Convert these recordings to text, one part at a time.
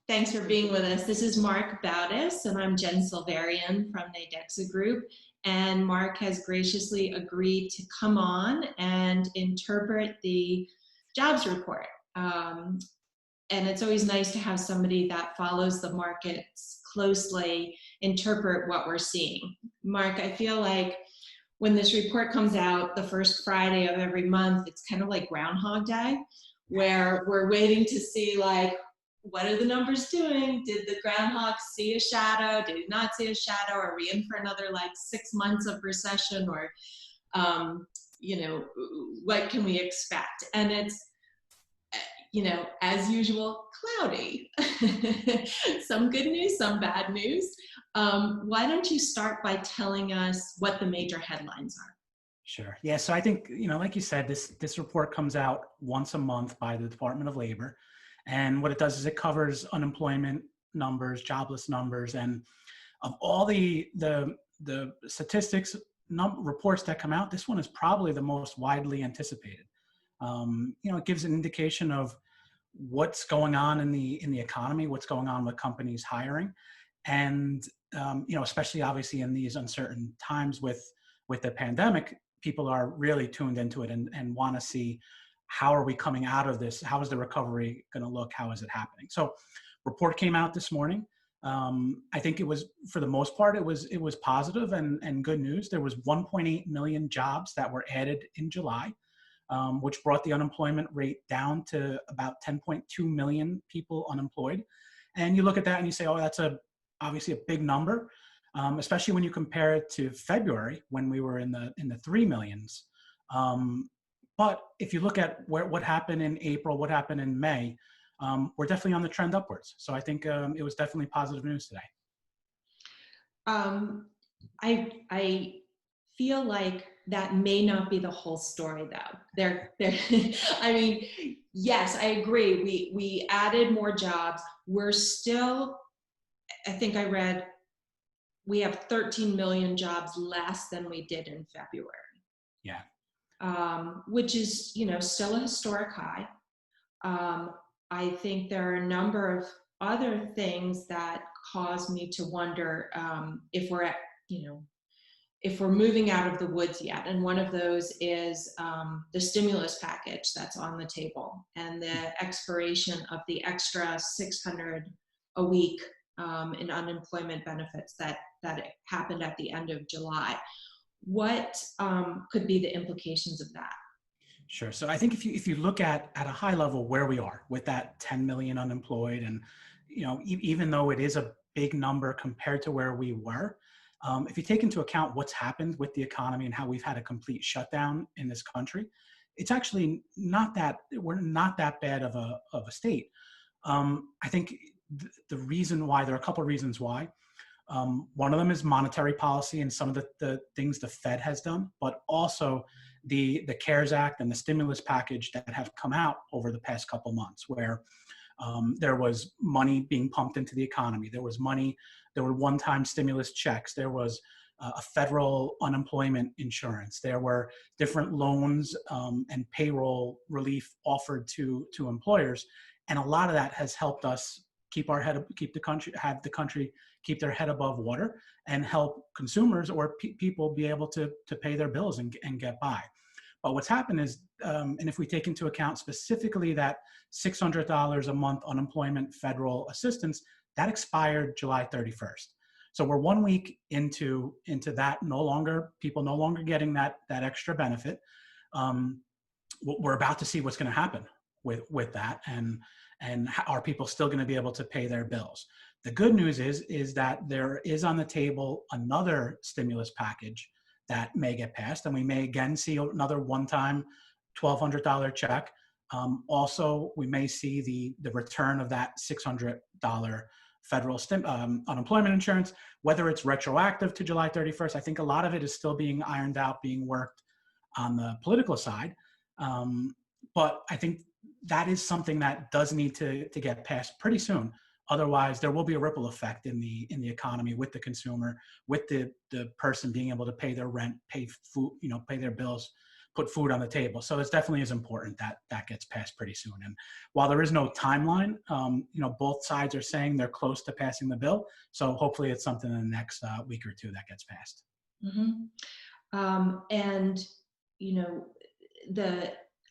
Thanks for being with us. This is Marc, and I'm Jen Selverian from Nadexa Group. And Marc has graciously agreed to come on and interpret the jobs report. And it's always nice to have somebody that follows the markets closely interpret what we're seeing. Marc, I feel like when this report comes out the first Friday of every month, it's kind of like Groundhog Day, where we're waiting to see, like, what are the numbers doing? Did the groundhog see a shadow? Did he not see a shadow? Are we in for another 6 months of recession? Or, what can we expect? And it's, as usual, cloudy. Some good news, some bad news. Why don't you start by telling us what the major headlines are? Sure. Yeah. So I think, like you said, this report comes out once a month by the Department of Labor. And what it does is it covers unemployment numbers, jobless numbers, and of all the statistics reports that come out, this one is probably the most widely anticipated. It gives an indication of what's going on in the economy, what's going on with companies hiring, and especially obviously in these uncertain times with the pandemic, people are really tuned into it and want to see, how are we coming out of this? How is the recovery going to look? How is it happening? So, report came out this morning. I think it was, for the most part, it was positive and good news. There was 1.8 million jobs that were added in July, which brought the unemployment rate down to about 10.2 million people unemployed. And you look at that and you say, oh, that's obviously a big number, especially when you compare it to February, when we were in the 3 millions. But if you look at what happened in April, what happened in May, we're definitely on the trend upwards. So I think it was definitely positive news today. I feel like that may not be the whole story, though. I mean, yes, I agree. We added more jobs. We're still, I think I read, we have 13 million jobs less than we did in February. Yeah. Which is, still a historic high. I think there are a number of other things that cause me to wonder if we're if we're moving out of the woods yet. And one of those is the stimulus package that's on the table and the expiration of the extra $600 a week in unemployment benefits that happened at the end of July. What could be the implications of that? Sure. So I think if you look at a high level where we are with that 10 million unemployed, and even though it is a big number compared to where we were, if you take into account what's happened with the economy and how we've had a complete shutdown in this country, it's actually we're not that bad of a state. I think the reason why, there are a couple of reasons why. One of them is monetary policy and some of the things the Fed has done, but also the CARES Act and the stimulus package that have come out over the past couple months, where there was money being pumped into the economy. There was money, there were one-time stimulus checks. There was a federal unemployment insurance. There were different loans and payroll relief offered to employers. And a lot of that has helped us keep the country keep their head above water and help consumers or people be able to pay their bills and get by. But what's happened is, and if we take into account specifically that $600 a month unemployment federal assistance, that expired July 31st. So we're 1 week into that, people no longer getting that extra benefit. We're about to see what's going to happen with that, and are people still going to be able to pay their bills? The good news is that there is on the table another stimulus package that may get passed, and we may again see another one-time $1,200 check. Also, we may see the return of that $600 federal unemployment insurance, whether it's retroactive to July 31st. I think a lot of it is still being ironed out, being worked on the political side. But I think that is something that does need to get passed pretty soon. Otherwise, there will be a ripple effect in the economy with the consumer, with the person being able to pay their rent, pay food, pay their bills, put food on the table. So it definitely is important that that gets passed pretty soon. And while there is no timeline, both sides are saying they're close to passing the bill. So hopefully it's something in the next week or two that gets passed. And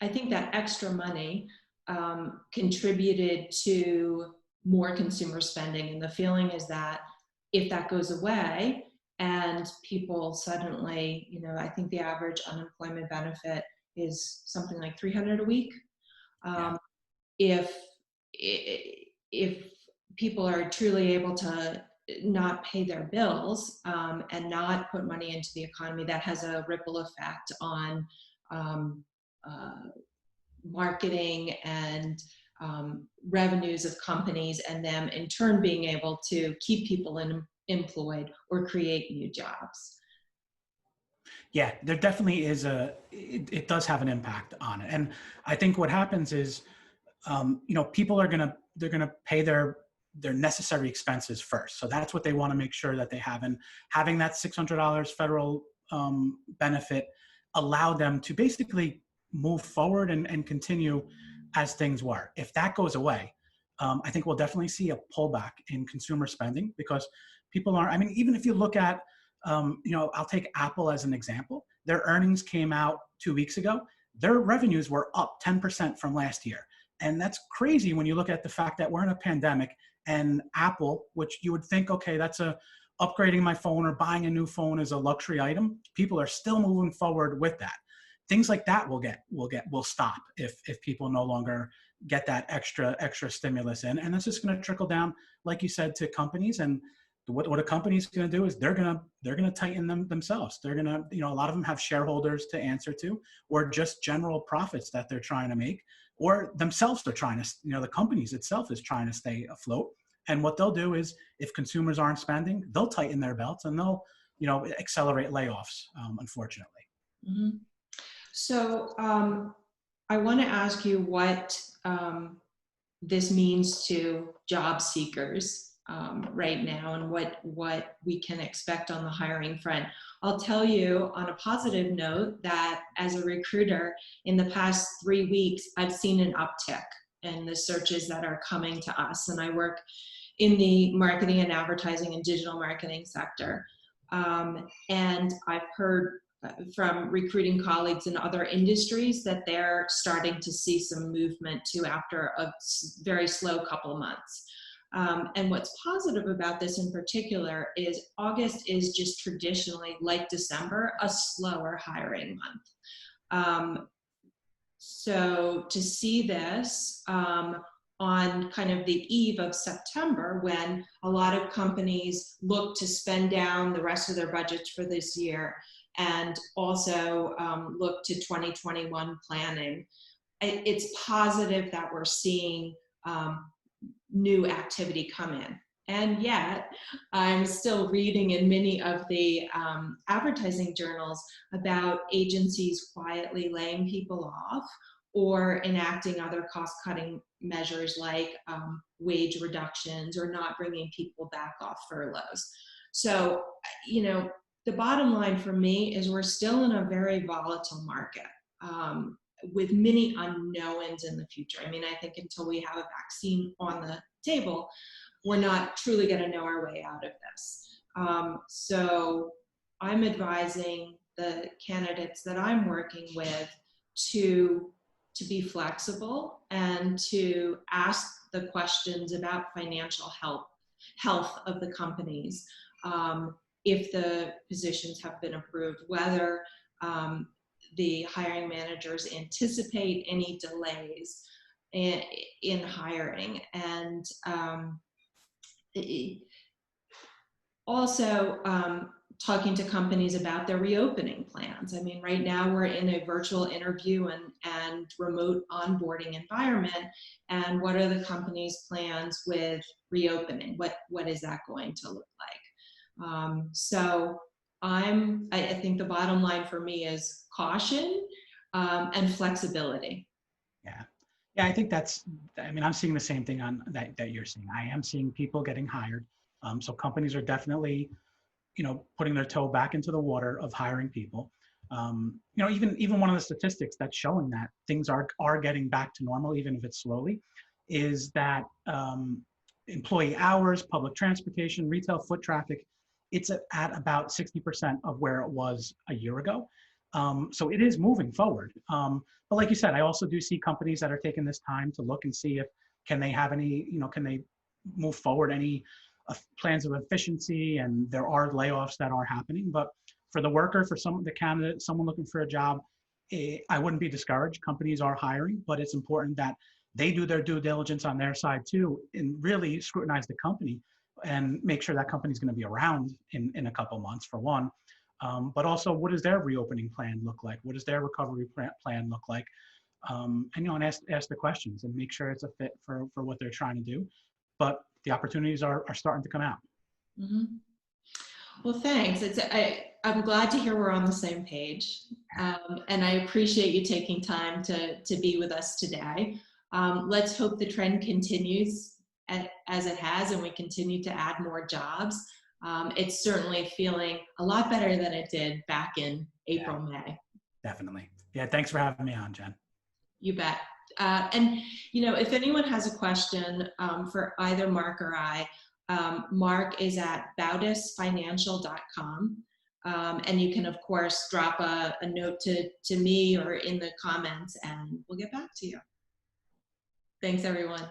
I think that extra money contributed to more consumer spending, and the feeling is that if that goes away and people suddenly, I think the average unemployment benefit is something like $300 a week. Yeah. If people are truly able to not pay their bills and not put money into the economy, that has a ripple effect on marketing and revenues of companies, and them in turn being able to keep people employed or create new jobs. Yeah, there definitely is it does have an impact on it. And I think what happens is, people they're gonna pay their necessary expenses first. So that's what they want to make sure that they have. And having that $600 federal benefit allowed them to basically move forward and continue as things were. If that goes away, I think we'll definitely see a pullback in consumer spending, because people aren't, I mean, even if you look at, I'll take Apple as an example. Their earnings came out 2 weeks ago. Their revenues were up 10% from last year. And that's crazy when you look at the fact that we're in a pandemic, and Apple, which you would think, okay, that's upgrading my phone or buying a new phone is a luxury item. People are still moving forward with that. Things like that will stop if people no longer get that extra stimulus in. And that's just going to trickle down, like you said, to companies. And what a company's going to do is they're going to tighten themselves. They're going to, a lot of them have shareholders to answer to, or just general profits that they're trying to make, or themselves they're trying to, the companies itself is trying to stay afloat. And what they'll do is, if consumers aren't spending, they'll tighten their belts and they'll, accelerate layoffs, unfortunately. Mm-hmm. So I want to ask you what this means to job seekers right now, and what we can expect on the hiring front. I'll tell you on a positive note that as a recruiter, in the past 3 weeks, I've seen an uptick in the searches that are coming to us. And I work in the marketing and advertising and digital marketing sector. And I've heard from recruiting colleagues in other industries that they're starting to see some movement too after a very slow couple of months. And what's positive about this in particular is August is just traditionally, like December, a slower hiring month. So to see this on kind of the eve of September, when a lot of companies look to spend down the rest of their budgets for this year, and also look to 2021 planning, it's positive that we're seeing new activity come in. And yet, I'm still reading in many of the advertising journals about agencies quietly laying people off or enacting other cost-cutting measures like wage reductions or not bringing people back off furloughs. So, the bottom line for me is we're still in a very volatile market with many unknowns in the future. I mean, I think until we have a vaccine on the table, we're not truly going to know our way out of this. So I'm advising the candidates that I'm working with to be flexible and to ask the questions about financial health of the companies. If the positions have been approved, whether the hiring managers anticipate any delays in hiring, and also talking to companies about their reopening plans. I mean, right now we're in a virtual interview and remote onboarding environment, and what are the company's plans with reopening? What is that going to look like? So I think the bottom line for me is caution and flexibility. Yeah, I think I'm seeing the same thing on that you're seeing. I am seeing people getting hired. So companies are definitely, putting their toe back into the water of hiring people. You know, even one of the statistics that's showing that things are getting back to normal, even if it's slowly, is that employee hours, public transportation, retail foot traffic, it's at about 60% of where it was a year ago. So it is moving forward. But like you said, I also do see companies that are taking this time to look and see if can they have any, you know, can they move forward any plans of efficiency, and there are layoffs that are happening. But for the worker, for the candidate, someone looking for a job, I wouldn't be discouraged. Companies are hiring, but it's important that they do their due diligence on their side too, and really scrutinize the company and make sure that company's going to be around in a couple months, for one. But also, what does their reopening plan look like? What does their recovery plan look like? And, you know, and ask the questions and make sure it's a fit for what they're trying to do. But the opportunities are starting to come out. Mm-hmm. Well, thanks. I'm glad to hear we're on the same page. And I appreciate you taking time to be with us today. Let's hope the trend continues as it has, and we continue to add more jobs. It's certainly feeling a lot better than it did back in April, May. Definitely. Yeah, thanks for having me on, Jen. You bet. And, you know, if anyone has a question for either Marc or I, Marc is at bowdisfinancial.com. And you can, of course, drop a note to me or in the comments, and we'll get back to you. Thanks, everyone.